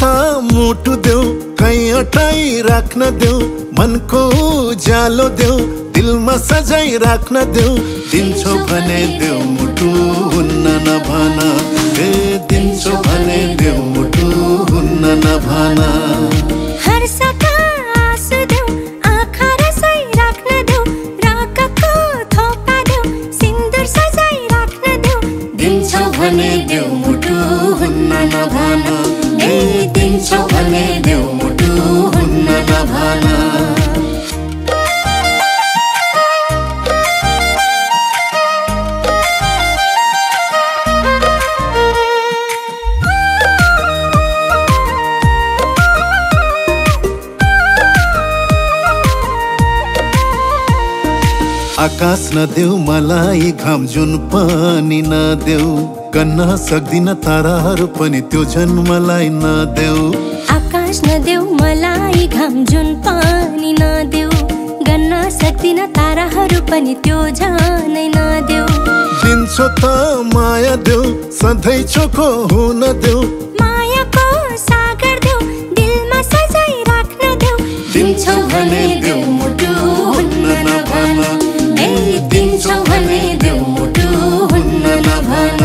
त मुटु देऊ, कहीँ अटाई राख्न देऊ, मनको उज्यालो देऊ, दिलमा सजाई राख्न देऊ। दिन्छौ भने देऊ मुटु हुन्न नभन, ए दिन्छौ भने देऊ मुटु हुन्न नभन। हर्षका आँसु देऊ, आँखा रसाई राख्न देऊ, रागको थोपा देऊ, सिन्दुर सजाई राख्न देऊ। दिन्छौ भने देऊ मुटु हुन्न नभन, ए दिन्छौ भने देऊ मुटु हुन्न नभन। आकाश नदेऊ मलाई घाम जुन पनि नदेऊ, गन्न सक्दिन ताराहरू पनि त्यो झन् मलाई नदेऊ। आकाश नदेऊ मलाई घाम जुन पनि नदेऊ, गन्न सक्दिन ताराहरू पनि त्यो झनै नदेऊ। दिन्छौ त माया देऊ, सधैँ चोखो हुन देऊ, मायाको सागर देऊ, दिलमा सजाई राख्न देऊ। दिन्छौ भने देऊ मुटु हुन्न नभन, दिन्छौ भने देऊ मुटु हुन्न नभन।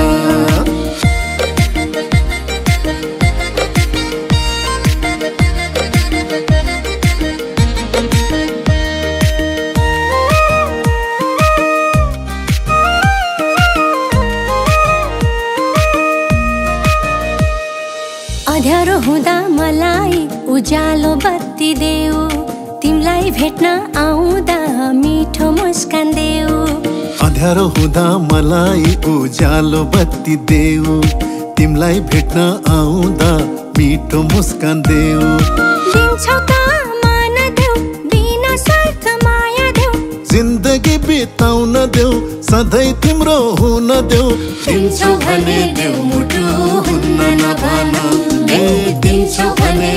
अँध्यारो हुँदा मलाई उज्यालो बत्ती देऊ, तिमीलाई भेट्न आउँदा मिठो मुस्कान देऊ। अँध्यारो हुँदा मलाई उज्यालो बत्ती देऊ, तिमीलाई भेट्न आउँदा मिठो मुस्कान देऊ। दिन्छौ त मान देऊ, बिना स्वार्थ माया देऊ, जिन्दगी बिताउन देऊ, सधैँ तिम्रो हुन देऊ। दिन्छौ भने देऊ मुटु हुन्न नभन, ए दिन्छौ भने